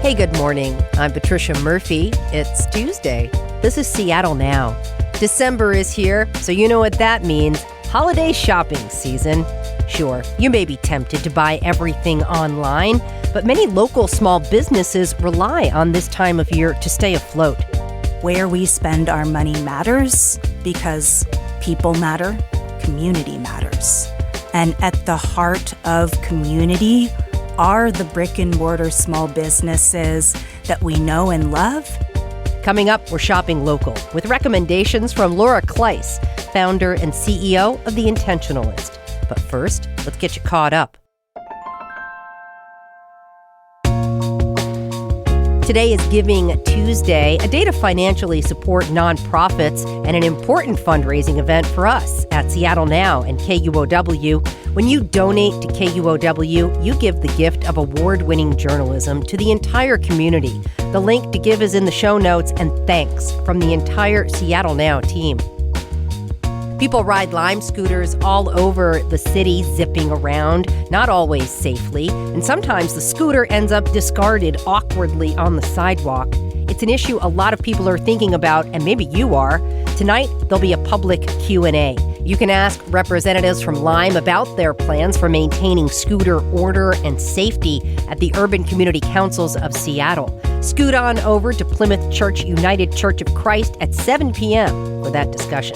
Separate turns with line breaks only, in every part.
Hey, good morning. I'm Patricia Murphy. It's Tuesday. This is Seattle Now. December is here, so you know what that means. Holiday shopping season. Sure, you may be tempted to buy everything online, but many local small businesses rely on this time of year to stay afloat.
Where we spend our money matters because people matter, community matters. And at the heart of community are the brick-and-mortar small businesses that we know and love.
Coming up, we're shopping local with recommendations from Laura Kleiss, founder and CEO of The Intentionalist. But first, let's get you caught up. Today is Giving Tuesday, a day to financially support nonprofits and an important fundraising event for us at Seattle Now and KUOW. When you donate to KUOW, you give the gift of award-winning journalism to the entire community. The link to give is in the show notes, and thanks from the entire Seattle Now team. People ride Lime scooters all over the city, zipping around, not always safely, and sometimes the scooter ends up discarded awkwardly on the sidewalk. It's an issue a lot of people are thinking about, and maybe you are. Tonight, there'll be a public Q&A. You can ask representatives from Lime about their plans for maintaining scooter order and safety at the Urban Community Councils of Seattle. Scoot on over to Plymouth Church United Church of Christ at 7 p.m. for that discussion.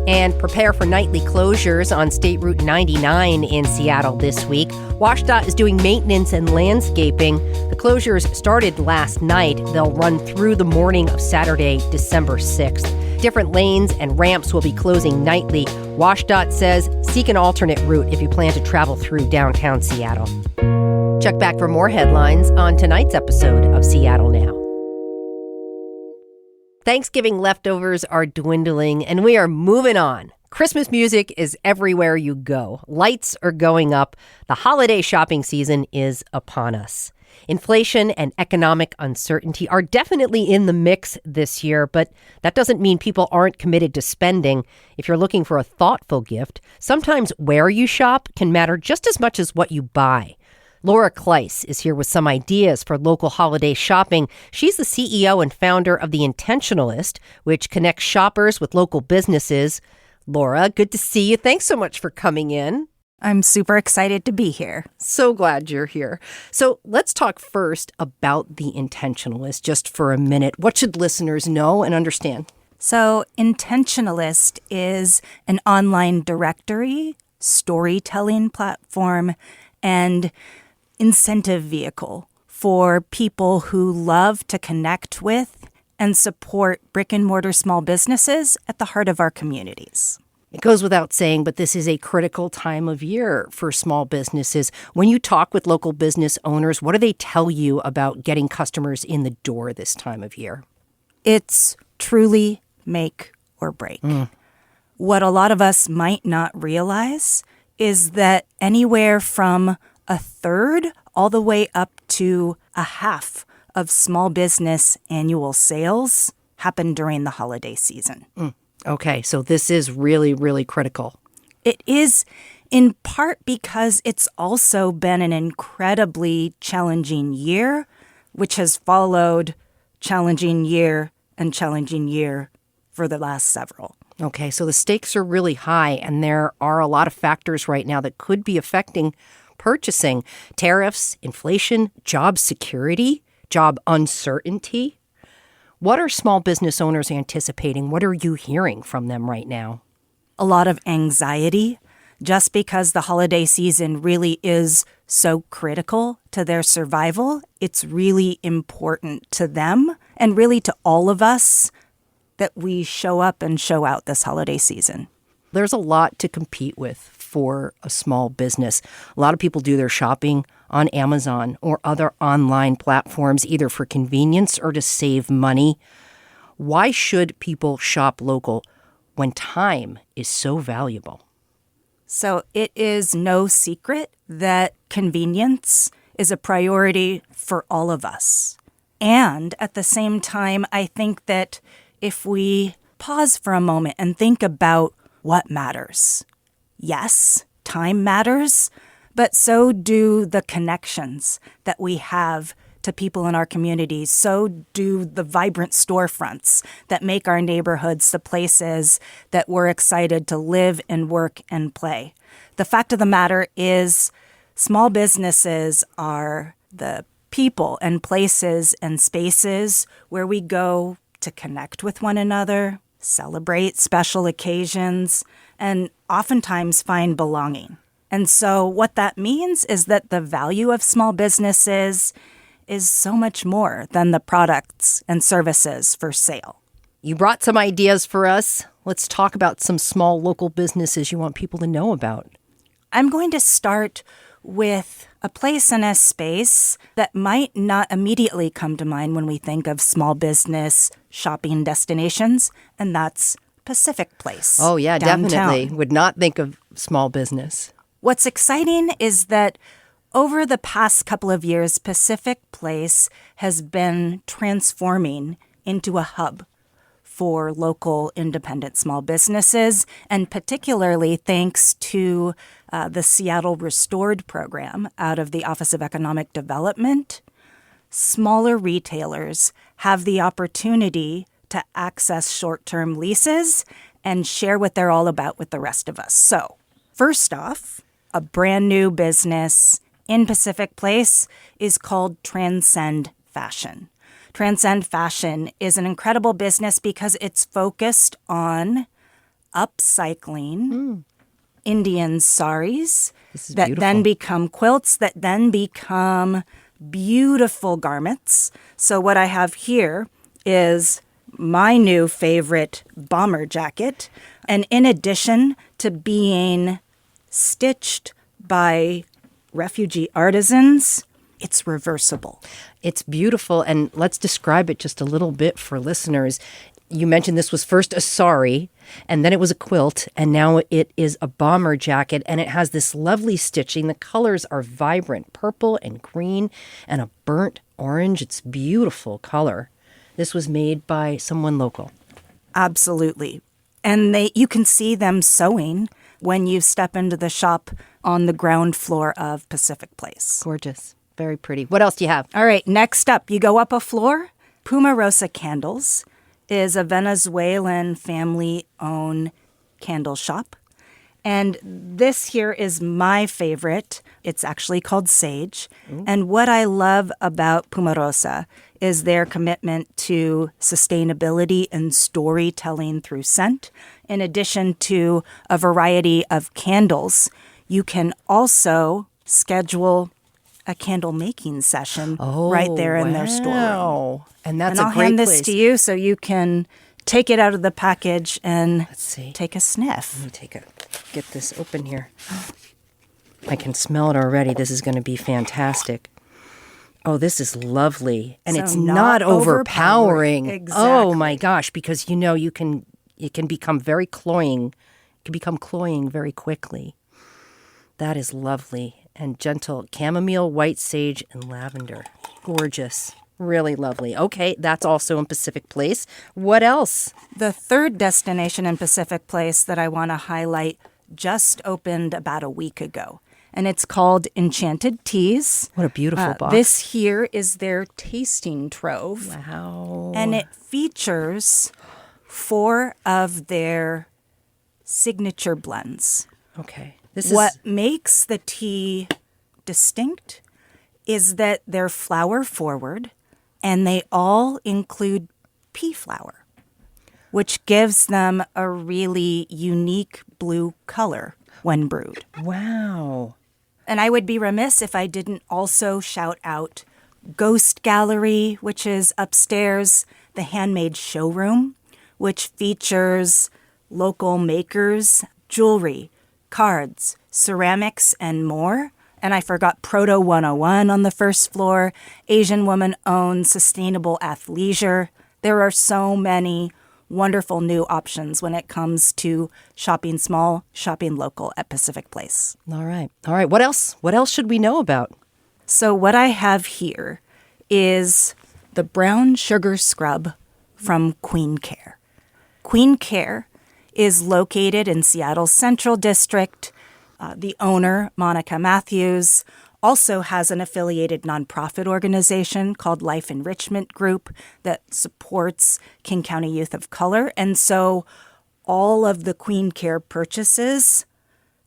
And prepare for nightly closures on State Route 99 in Seattle this week. WashDOT is doing maintenance and landscaping. The closures started last night. They'll run through the morning of Saturday, December 6th. Different lanes and ramps will be closing nightly. WashDOT says seek an alternate route if you plan to travel through downtown Seattle. Check back for more headlines on tonight's episode of Seattle Now. Thanksgiving leftovers are dwindling, and we are moving on. Christmas music is everywhere you go. Lights are going up. The holiday shopping season is upon us. Inflation and economic uncertainty are definitely in the mix this year, but that doesn't mean people aren't committed to spending. If you're looking for a thoughtful gift, sometimes where you shop can matter just as much as what you buy. Laura Kleiss is here with some ideas for local holiday shopping. She's the CEO and founder of The Intentionalist, which connects shoppers with local businesses. Laura, good to see you. Thanks so much for coming in.
I'm super excited to be here.
So glad you're here. So let's talk first about The Intentionalist just for a minute. What should listeners know and understand?
So Intentionalist is an online directory, storytelling platform, and incentive vehicle for people who love to connect with and support brick-and-mortar small businesses at the heart of our communities.
It goes without saying, but this is a critical time of year for small businesses. When you talk with local business owners, what do they tell you about getting customers in the door this time of year?
It's truly make or break. What a lot of us might not realize is that anywhere from a third all the way up to a half of small business annual sales happen during the holiday season.
Okay, so this is really, really critical.
It is in part because it's also been an incredibly challenging year, which has followed challenging year and challenging year for the last several.
Okay, so the stakes are really high, and there are a lot of factors right now that could be affecting purchasing. Tariffs, inflation, job security, job uncertainty. What are small business owners anticipating? What are you hearing from them right now?
A lot of anxiety, just because the holiday season really is so critical to their survival. It's really important to them and really to all of us that we show up and show out this holiday season.
There's a lot to compete with for a small business. A lot of people do their shopping on Amazon or other online platforms, either for convenience or to save money. Why should people shop local when time is so valuable?
So it is no secret that convenience is a priority for all of us. And at the same time, I think that if we pause for a moment and think about what matters. Yes, time matters, but so do the connections that we have to people in our communities, so do the vibrant storefronts that make our neighborhoods the places that we're excited to live and work and play. The fact of the matter is, small businesses are the people and places and spaces where we go to connect with one another, celebrate special occasions, and oftentimes find belonging. And so what that means is that the value of small businesses is so much more than the products and services for sale.
You brought some ideas for us. Let's talk about some small local businesses you want people to know about.
I'm going to start with a place and a space that might not immediately come to mind when we think of small business shopping destinations, and that's Pacific Place.
Oh, yeah,
downtown.
definitely. Would not think of small business.
What's exciting is that over the past couple of years, Pacific Place has been transforming into a hub for local independent small businesses, and particularly thanks to the Seattle Restored program out of the Office of Economic Development, smaller retailers have the opportunity to access short-term leases and share what they're all about with the rest of us. So, first off, a brand new business in Pacific Place is called Transcend Fashion. Transcend Fashion is an incredible business because it's focused on upcycling Indian saris that
beautiful.
then become quilts, that then become beautiful garments. So what I have here is my new favorite bomber jacket. And in addition to being stitched by refugee artisans, it's reversible.
It's beautiful, and let's describe it just a little bit for listeners. You mentioned this was first a sari, and then it was a quilt, and now it is a bomber jacket, and it has this lovely stitching. The colors are vibrant, purple and green, and a burnt orange. It's beautiful color. This was made by someone local.
Absolutely. And you can see them sewing when you step into the shop on the ground floor of Pacific Place.
Gorgeous. Very pretty. What else do you have?
All right, next up, you go up a floor. Pumarosa Candles is a Venezuelan family-owned candle shop. And this here is my favorite. It's actually called Sage. Ooh. And what I love about Pumarosa is their commitment to sustainability and storytelling through scent. In addition to a variety of candles, you can also schedule a candle making session right there in their storeroom.
And that's
I'll
a great
hand
place.
this to you so you can take it out of the package and take a sniff.
Let me get this open here. I can smell it already. This is going to be fantastic. Oh, this is lovely. And
So
it's not overpowering.
Exactly.
Oh my gosh, because it can become very cloying. It can become cloying very quickly. That is lovely and gentle. Chamomile, white sage, and lavender. Gorgeous. Really lovely. Okay, that's also in Pacific Place. What else?
The third destination in Pacific Place that I want to highlight just opened about a week ago, and it's called Enchanted Teas.
What a beautiful box.
This here is their tasting trove.
Wow.
And it features 4 of their signature blends.
Okay.
What makes the tea distinct is that they're flower forward and they all include pea flower, which gives them a really unique blue color when brewed.
Wow.
And I would be remiss if I didn't also shout out Ghost Gallery, which is upstairs, the Handmade Showroom, which features local makers, jewelry, cards, ceramics, and more. And I forgot Proto 101 on the first floor, Asian woman-owned sustainable athleisure. There are so many wonderful new options when it comes to shopping small, shopping local at Pacific Place.
All right. What else? What else should we know about?
So what I have here is the brown sugar scrub from Queen Care. Queen Care is located in Seattle's Central District. The owner, Monica Matthews, also has an affiliated nonprofit organization called Life Enrichment Group that supports King County Youth of Color. And so all of the Queen Care purchases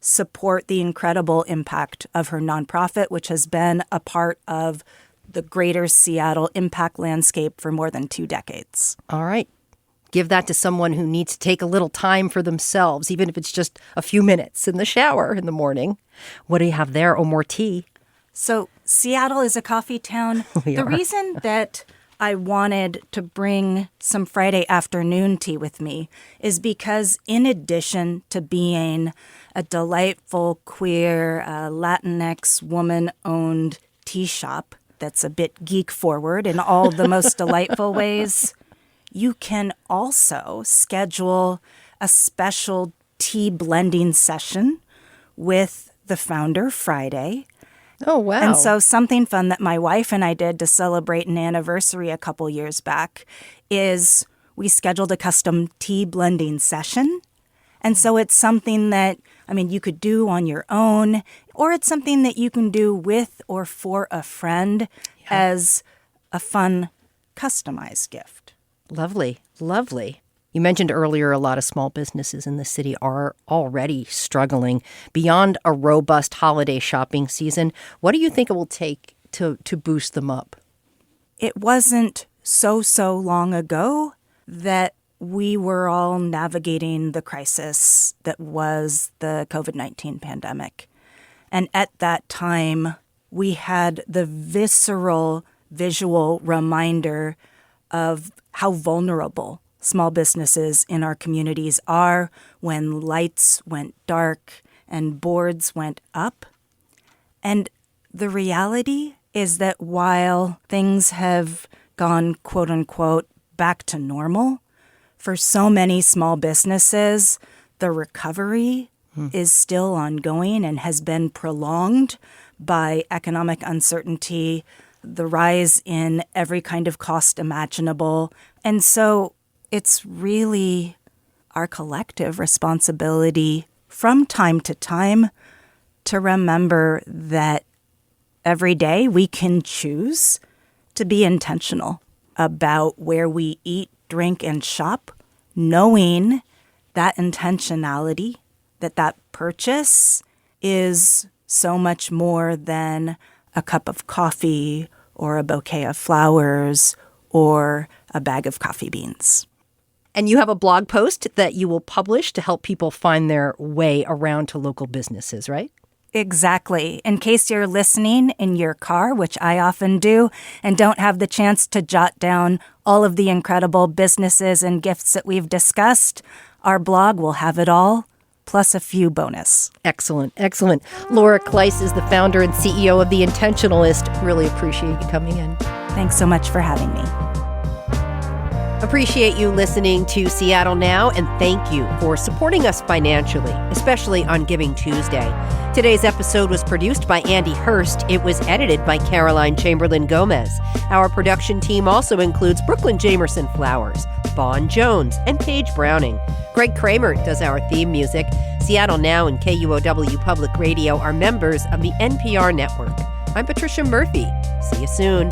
support the incredible impact of her nonprofit, which has been a part of the greater Seattle impact landscape for more than 2 decades.
All right. Give that to someone who needs to take a little time for themselves, even if it's just a few minutes in the shower in the morning. What do you have there? Oh, more tea.
So Seattle is a coffee town. The reason that I wanted to bring some Friday afternoon tea with me is because in addition to being a delightful, queer, Latinx woman-owned tea shop that's a bit geek-forward in all the most delightful ways, you can also schedule a special tea blending session with the founder Friday.
Oh, wow.
And so something fun that my wife and I did to celebrate an anniversary a couple years back is we scheduled a custom tea blending session. And so it's something that, you could do on your own, or it's something that you can do with or for a friend as a fun, customized gift.
Lovely, lovely. You mentioned earlier a lot of small businesses in the city are already struggling. Beyond a robust holiday shopping season, what do you think it will take to boost them up?
It wasn't so long ago that we were all navigating the crisis that was the COVID-19 pandemic. And at that time, we had the visceral visual reminder of how vulnerable small businesses in our communities are when lights went dark and boards went up. And the reality is that while things have gone, quote unquote, back to normal, for so many small businesses, the recovery is still ongoing and has been prolonged by economic uncertainty, the rise in every kind of cost imaginable. And so it's really our collective responsibility from time to time to remember that every day we can choose to be intentional about where we eat, drink, and shop, knowing that intentionality, that purchase is so much more than a cup of coffee or a bouquet of flowers or a bag of coffee beans.
And you have a blog post that you will publish to help people find their way around to local businesses, right?
Exactly. In case you're listening in your car, which I often do, and don't have the chance to jot down all of the incredible businesses and gifts that we've discussed, our blog will have it all, plus a few bonus.
Excellent, excellent. Laura Kleiss is the founder and CEO of The Intentionalist. Really appreciate you coming in.
Thanks so much for having me.
Appreciate you listening to Seattle Now, and thank you for supporting us financially, especially on Giving Tuesday. Today's episode was produced by Andy Hurst. It was edited by Caroline Chamberlain Gomez. Our production team also includes Brooklyn Jamerson Flowers, Vaughn Jones, and Paige Browning. Greg Kramer does our theme music. Seattle Now and KUOW Public Radio are members of the NPR network. I'm Patricia Murphy. See you soon.